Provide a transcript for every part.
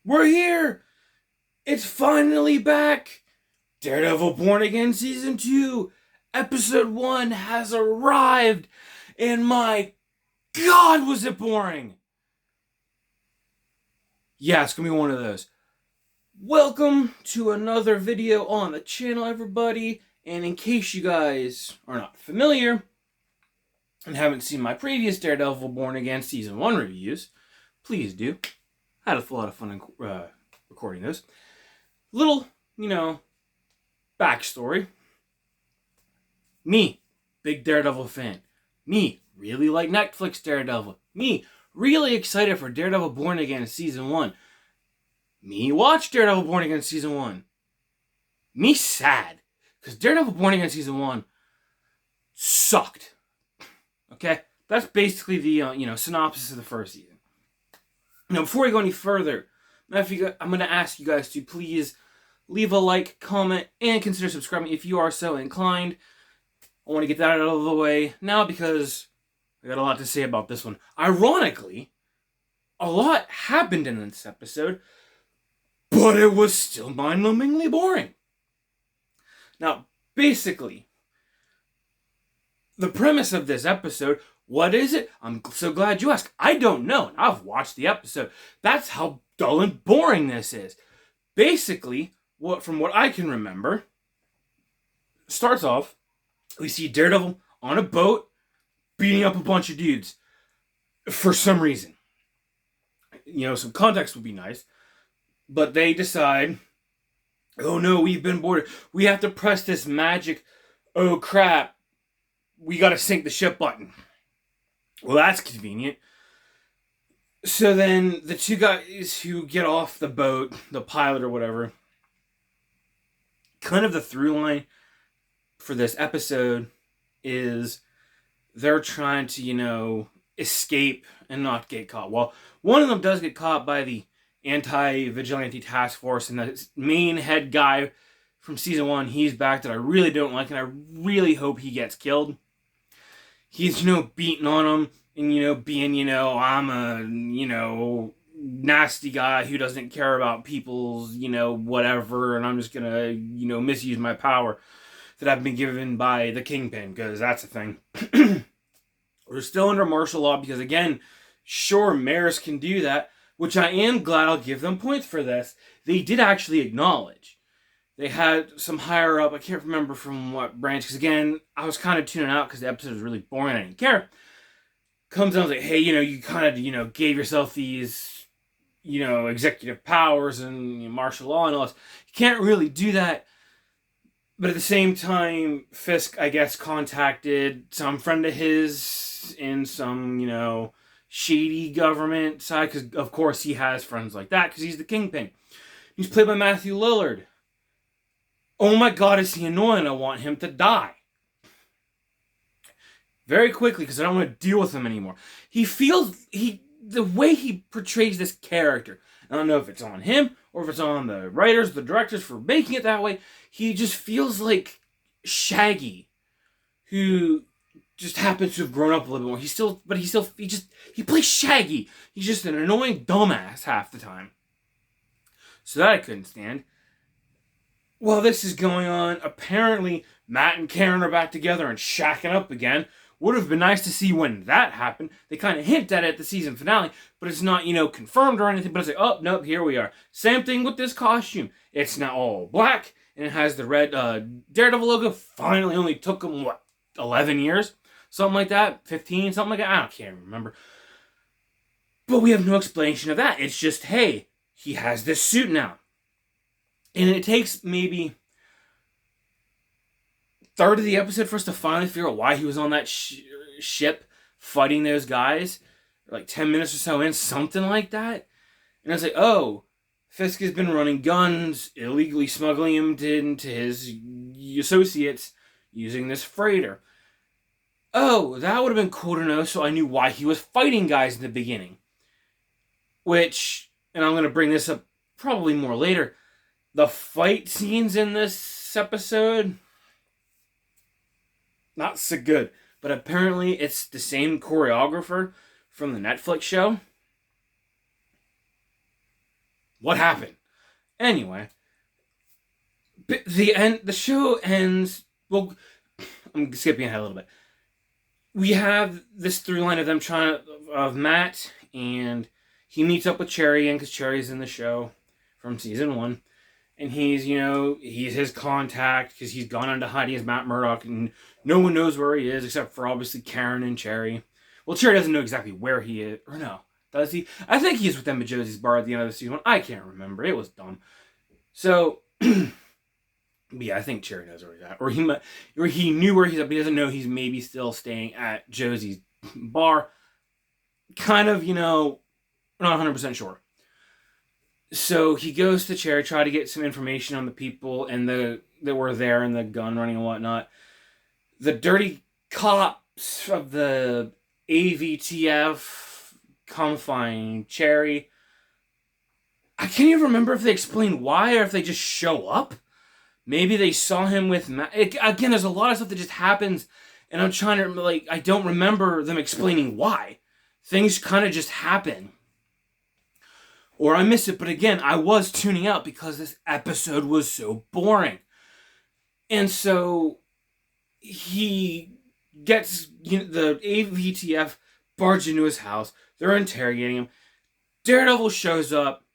We're here! It's finally back! Daredevil Born Again Season 2, Episode 1 has arrived! And my God, was it boring! Yeah, it's gonna be one of those. Welcome to another video on the channel, everybody. And in case you guys are not familiar and haven't seen my previous Daredevil Born Again Season 1 reviews, please do. I had a lot of fun recording those. Little, backstory. Me, big Daredevil fan. Me, really like Netflix Daredevil. Me, really excited for Daredevil Born Again Season 1. Me, watch Daredevil Born Again Season 1. Me, sad. Because Daredevil Born Again Season 1 sucked. Okay? That's basically the, synopsis of the first season. Now, before we go any further, I'm going to ask you guys to please leave a like, comment, and consider subscribing if you are so inclined. I want to get that out of the way now because I got a lot to say about this one. Ironically, a lot happened in this episode, but it was still mind-numbingly boring. Now, basically, the premise of this episode, what is it? I'm so glad you asked. I don't know. I've watched the episode. That's how dull and boring this is. Basically, from what I can remember, starts off, we see Daredevil on a boat beating up a bunch of dudes for some reason. Some context would be nice. But they decide, oh no, we've been boarded. We have to press this magic, oh crap, we gotta sink the ship button. Well, that's convenient. So then the two guys who get off the boat, the pilot or whatever, kind of the through line for this episode is they're trying to, escape and not get caught. Well, one of them does get caught by the anti-vigilante task force, and the main head guy from season 1, he's back, that I really don't like, and I really hope he gets killed. He's, beating on him and, being, I'm a, nasty guy who doesn't care about people's, whatever, and I'm just gonna, misuse my power that I've been given by the Kingpin, because that's a thing. We're still under martial law because, again, sure, mayors can do that, which I am glad. I'll give them points for this. They did actually acknowledge. They had some higher up, I can't remember from what branch, because again, I was kind of tuning out because the episode was really boring, I didn't care. Comes down, like, hey, you kind of, gave yourself these, executive powers and martial law and all this. You can't really do that. But at the same time, Fisk, I guess, contacted some friend of his in some, shady government side, because, of course, he has friends like that, because he's the Kingpin. He's played by Matthew Lillard. Oh my God, is he annoying? I want him to die. Very quickly, because I don't want to deal with him anymore. The way he portrays this character, I don't know if it's on him or if it's on the writers, the directors for making it that way. He just feels like Shaggy, who just happens to have grown up a little bit more. He plays Shaggy. He's just an annoying dumbass half the time. So that I couldn't stand. While this is going on, apparently Matt and Karen are back together and shacking up again. Would have been nice to see when that happened. They kind of hint at it at the season finale, but it's not, confirmed or anything. But it's like, oh, nope, here we are. Same thing with this costume. It's now all black, and it has the red Daredevil logo. Finally, only took them, 11 years? Something like that? 15? Something like that? I can't remember. But we have no explanation of that. It's just, hey, he has this suit now. And it takes maybe third of the episode for us to finally figure out why he was on that ship fighting those guys. Like 10 minutes or so in, something like that. And I was like, oh, Fisk has been running guns, illegally smuggling them into his associates using this freighter. Oh, that would have been cool to know, so I knew why he was fighting guys in the beginning. Which, and I'm going to bring this up probably more later, the fight scenes in this episode, not so good. But apparently it's the same choreographer from the Netflix show. What happened? Anyway, the show ends. Well, I'm skipping ahead a little bit. We have this through line of them of Matt, and he meets up with Cherry, and because Cherry's in the show from season 1, and he's his contact because he's gone into hiding as Matt Murdock, and no one knows where he is except for obviously Karen and Cherry. Well, Cherry doesn't know exactly where he is, or no, does he? I think he's with them at Josie's bar at the end of the season 1. I can't remember. It was dumb. So. Yeah, I think Cherry knows where he's at. Or he knew where he's at, but he doesn't know he's maybe still staying at Josie's bar. Kind of, not 100% sure. So he goes to Cherry, try to get some information on the people and that were there and the gun running and whatnot. The dirty cops of the AVTF come find Cherry. I can't even remember if they explain why or if they just show up. Maybe they saw him with Matt. Again, there's a lot of stuff that just happens, and I'm trying to, I don't remember them explaining why. Things kind of just happen. Or I miss it, but again, I was tuning out because this episode was so boring. And so, he gets, the AVTF barged into his house. They're interrogating him. Daredevil shows up.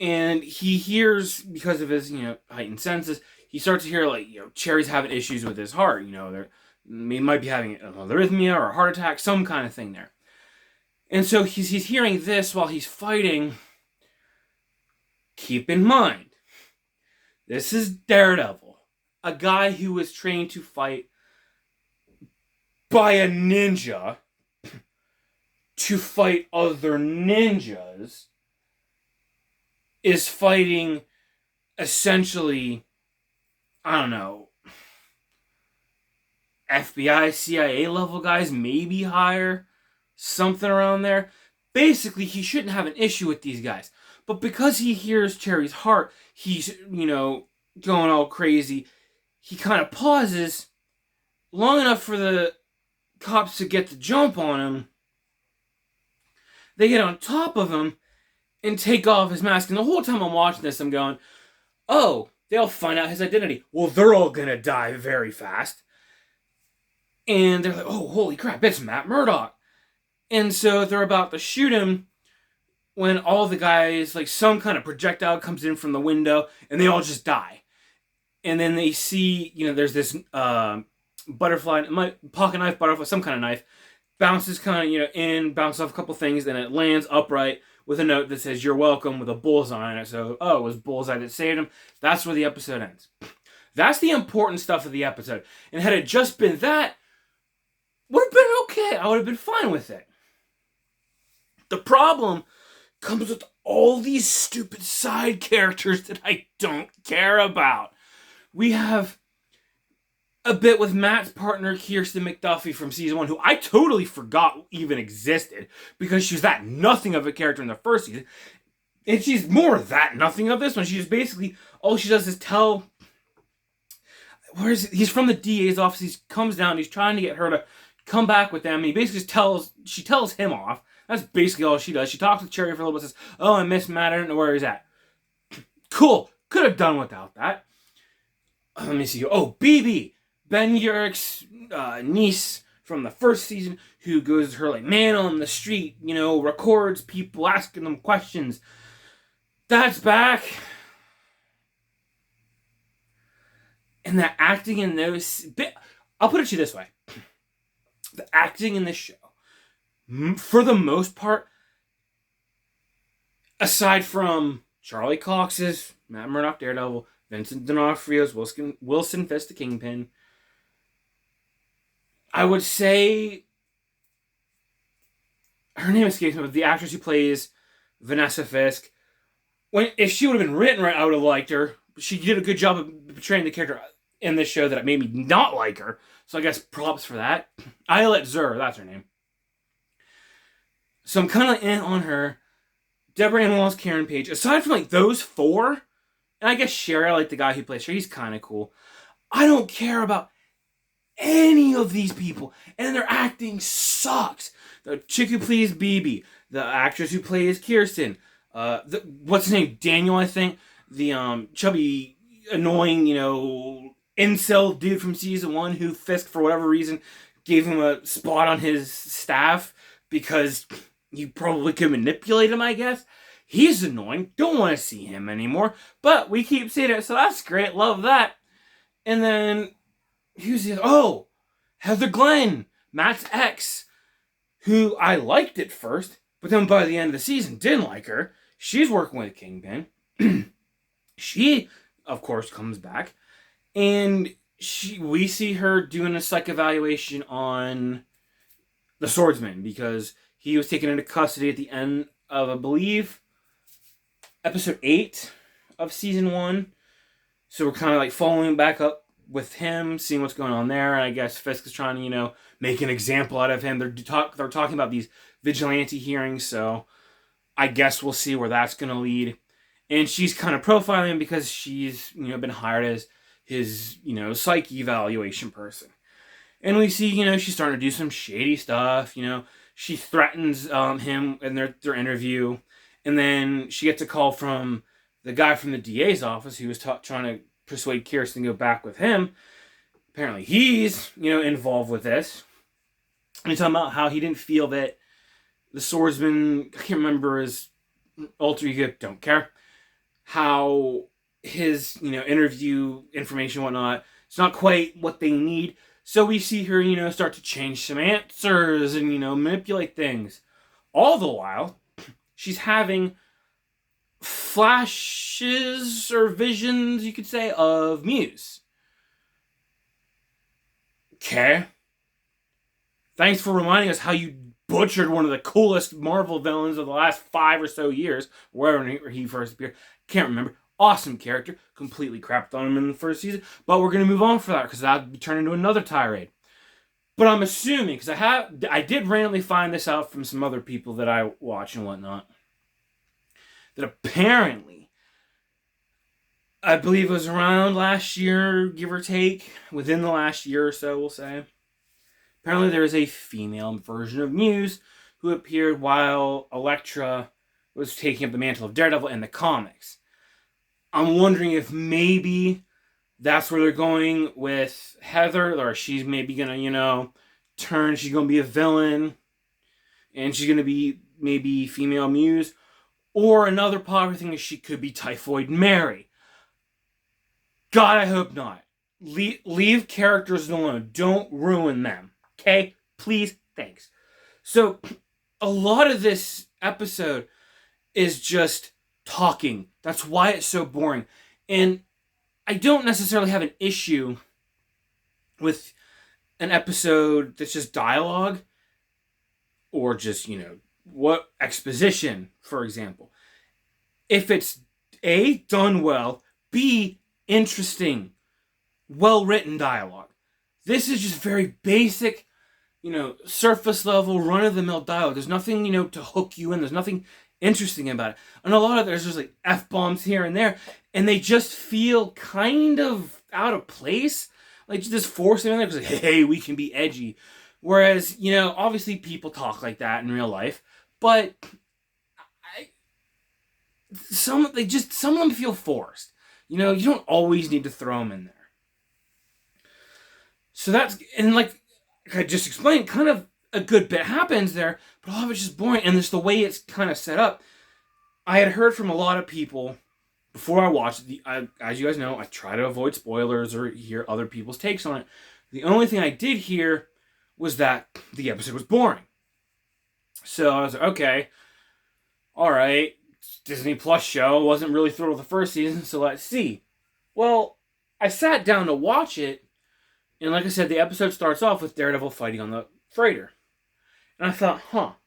And he hears, because of his, heightened senses, he starts to hear, Cherry's having issues with his heart. He might be having an arrhythmia or a heart attack, some kind of thing there. And so he's hearing this while he's fighting. Keep in mind, this is Daredevil, a guy who was trained to fight by a ninja to fight other ninjas. Is fighting, essentially, I don't know, FBI, CIA level guys, maybe higher, something around there. Basically, he shouldn't have an issue with these guys. But because he hears Cherry's heart, he's, going all crazy. He kind of pauses long enough for the cops to get the jump on him. They get on top of him and take off his mask. And the whole time I'm watching this, I'm going, oh, they'll find out his identity. Well, they're all going to die very fast. And they're like, oh, holy crap, it's Matt Murdock. And so they're about to shoot him when all the guys, some kind of projectile comes in from the window, and they all just die. And then they see, there's this butterfly, pocket knife, butterfly, some kind of knife, bounces bounces off a couple things, and it lands upright with a note that says, "You're welcome," with a bullseye on it. So, it was Bullseye that saved him. That's where the episode ends. That's the important stuff of the episode. And had it just been that, would have been okay. I would have been fine with it. The problem comes with all these stupid side characters that I don't care about. We have a bit with Matt's partner, Kirsten McDuffie from season 1, who I totally forgot even existed because she was that nothing of a character in the first season. And she's more that nothing of this one. She's basically, all she does is tell... He's from the DA's office. He comes down. He's trying to get her to come back with them. And he basically she tells him off. That's basically all she does. She talks with Cherry for a little bit and says, "Oh, I miss Matt. I don't know where he's at." Cool. Could have done without that. Let me see. Oh, BB. Ben Urich's niece from the first season, who goes her man on the street, records people asking them questions. That's back. And the acting in those... I'll put it to you this way. The acting in this show, for the most part, aside from Charlie Cox's Matt Murdock Daredevil, Vincent D'Onofrio's Wilson Fisk the Kingpin, I would say... Her name escapes me, but the actress who plays Vanessa Fisk, if she would have been written right, I would have liked her. She did a good job of portraying the character in this show that made me not like her. So I guess props for that. Ayelet Zur, that's her name. So I'm kind of in on her. Deborah Ann Wallace, Karen Page. Aside from those four, and I guess Sherry, I like the guy who plays Sherry. He's kind of cool. I don't care about any of these people. And their acting sucks. The chick who plays BB. The actress who plays Kirsten. What's his name? Daniel, I think. The chubby, annoying, incel dude from season 1 who Fisk, for whatever reason, gave him a spot on his staff because you probably could manipulate him, I guess. He's annoying. Don't want to see him anymore. But we keep seeing it, so that's great. Love that. And then, who's the other? Oh! Heather Glenn, Matt's ex, who I liked at first, but then by the end of the season, didn't like her. She's working with Kingpin. She, of course, comes back. And we see her doing a psych evaluation on the swordsman because he was taken into custody at the end of, I believe, episode 8 of season 1. So we're kind of like following back up with him, seeing what's going on there. And I guess Fisk is trying to, make an example out of him. They're talking about these vigilante hearings, so I guess we'll see where that's going to lead. And she's kind of profiling him because she's, been hired as his, psych evaluation person. And we see, she's starting to do some shady stuff. She threatens him in their interview. And then she gets a call from the guy from the DA's office who was trying to persuade Kirsten to go back with him. Apparently he's, involved with this. And he's talking about how he didn't feel that the swordsman, I can't remember his alter ego, don't care, how his, interview information and whatnot, it's not quite what they need. So we see her, start to change some answers and, manipulate things. All the while, she's having flashes or visions, you could say, of Muse. Okay. Thanks for reminding us how you butchered one of the coolest Marvel villains of the last 5 or so years, wherever he first appeared. Can't remember. Awesome character. Completely crapped on him in the first season. But we're going to move on for that because that'd be turned into another tirade. But I'm assuming, because I did randomly find this out from some other people that I watch and whatnot, that apparently, I believe it was around last year, give or take, within the last year or so, we'll say, apparently there is a female version of Muse who appeared while Elektra was taking up the mantle of Daredevil in the comics. I'm wondering if maybe that's where they're going with Heather, or she's maybe going to, turn, she's going to be a villain, and she's going to be maybe female Muse. Or another popular thing is she could be Typhoid Mary. God, I hope not. Leave characters alone. Don't ruin them. Okay? Please? Thanks. So, a lot of this episode is just talking. That's why it's so boring. And I don't necessarily have an issue with an episode that's just dialogue or just, what exposition, for example. If it's A, done well, B, interesting, well-written dialogue. This is just very basic, surface level, run-of-the-mill dialogue. There's nothing, to hook you in. There's nothing interesting about it. And a lot of there's just like F-bombs here and there, and they just feel kind of out of place. Like just force them in there because, hey, we can be edgy. Whereas, obviously people talk like that in real life, but some of them feel forced. You don't always need to throw them in there. So and like I just explained, kind of a good bit happens there, but a lot of it's just boring. And just the way it's kind of set up, I had heard from a lot of people before I watched it. As you guys know, I try to avoid spoilers or hear other people's takes on it. The only thing I did hear was that the episode was boring. So I was like, okay, all right, Disney Plus show. Wasn't really thrilled with the first season, so let's see. Well, I sat down to watch it, and like I said, the episode starts off with Daredevil fighting on the freighter. And I thought,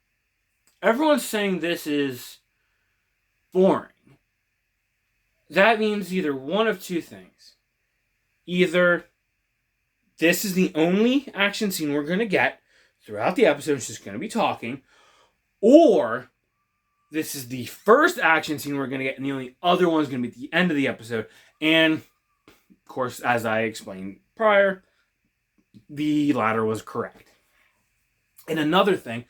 everyone's saying this is boring. That means either one of two things. Either this is the only action scene we're going to get throughout the episode, it's just going to be talking, or this is the first action scene we're going to get, and the only other one is going to be at the end of the episode. And, of course, as I explained prior, the latter was correct. And another thing,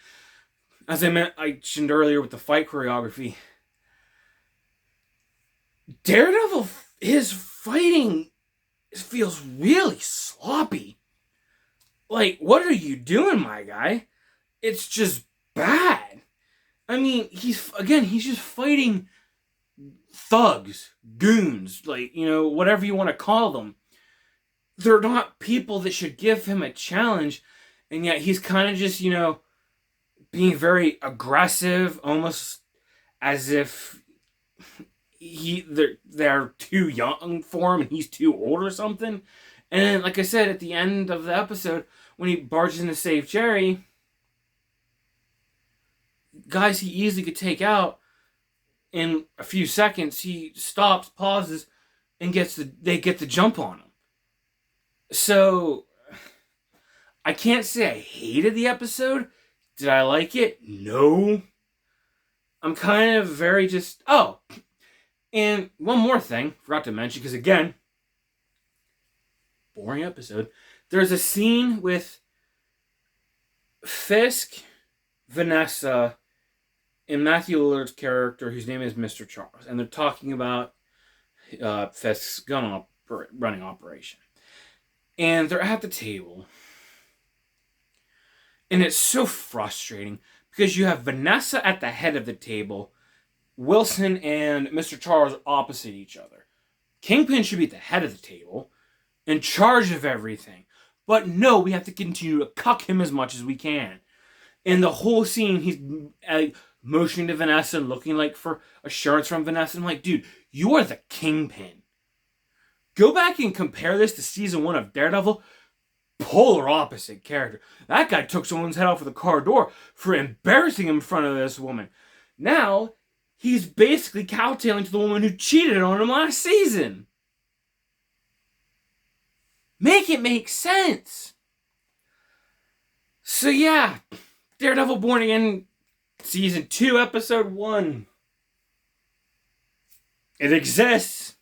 as I mentioned earlier with the fight choreography, Daredevil, his fighting feels really sloppy. Like, what are you doing, my guy? It's just bad. I mean, he's just fighting thugs, goons, like, whatever you want to call them. They're not people that should give him a challenge, and yet he's kind of just, being very aggressive, almost as if they're too young for him and he's too old or something. And then, like I said, at the end of the episode, when he barges in to save Jerry, guys he easily could take out in a few seconds, he stops, pauses, and they get the jump on him. So, I can't say I hated the episode. Did I like it? No. I'm kind of very just... Oh, and one more thing, forgot to mention, because again, boring episode. There's a scene with Fisk, Vanessa, and Matthew Lillard's character, whose name is Mr. Charles, and they're talking about Fisk's gun running operation. And they're at the table, and it's so frustrating because you have Vanessa at the head of the table, Wilson and Mr. Charles opposite each other. Kingpin should be at the head of the table, in charge of everything. But no, we have to continue to cuck him as much as we can. In the whole scene, he's motioning to Vanessa and looking like for assurance from Vanessa. I'm like, dude, you are the Kingpin. Go back and compare this to season 1 of Daredevil. Polar opposite character. That guy took someone's head off of the car door for embarrassing him in front of this woman. Now, he's basically cowtailing to the woman who cheated on him last season. Make it make sense. So yeah, Daredevil Born Again, season 2, episode 1. It exists.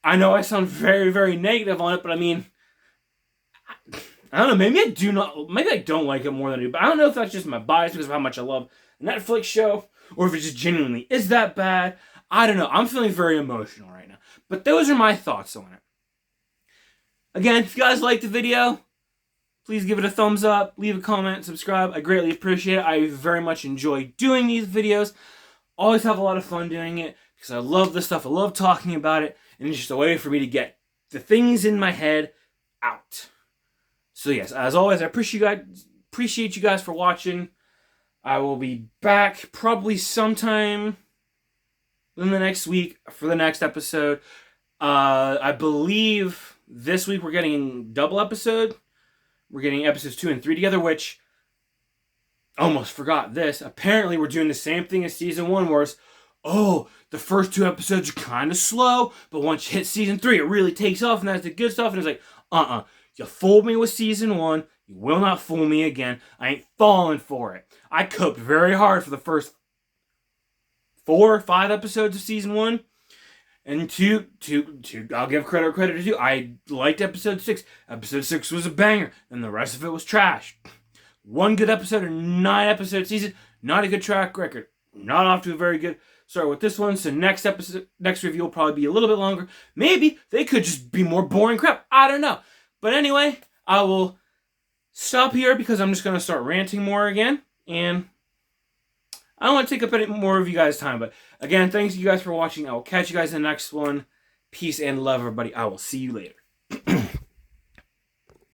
I know I sound very, very negative on it, but I mean, I don't know, maybe I don't like it more than I do, but I don't know if that's just my bias because of how much I love the Netflix show, or if it just genuinely is that bad. I don't know. I'm feeling very emotional right now. But those are my thoughts on it. Again, if you guys liked the video, please give it a thumbs up, leave a comment, subscribe. I greatly appreciate it. I very much enjoy doing these videos. Always have a lot of fun doing it because I love this stuff. I love talking about it. And it's just a way for me to get the things in my head out. So yes, as always, I appreciate you guys for watching. I will be back probably sometime in the next week for the next episode. I believe this week we're getting a double episode. We're getting episodes 2 and 3 together, which almost forgot this. Apparently we're doing the same thing as season 1, where it's, the first 2 episodes are kind of slow, but once you hit season 3, it really takes off, and that's the good stuff. And it's like, you fooled me with season 1. You will not fool me again. I ain't falling for it. I coped very hard for the first 4 or 5 episodes of season 1. And 2, I'll give credit to 2. I liked episode 6. Episode 6 was a banger, and the rest of it was trash. 1 good episode or 9 episode season, not a good track record. Not off to a very good start with this one. So next review will probably be a little bit longer. Maybe they could just be more boring crap. I don't know. But anyway, I will stop here because I'm just going to start ranting more again. And I don't want to take up any more of you guys' time. But again, thanks you guys for watching. I will catch you guys in the next one. Peace and love, everybody. I will see you later.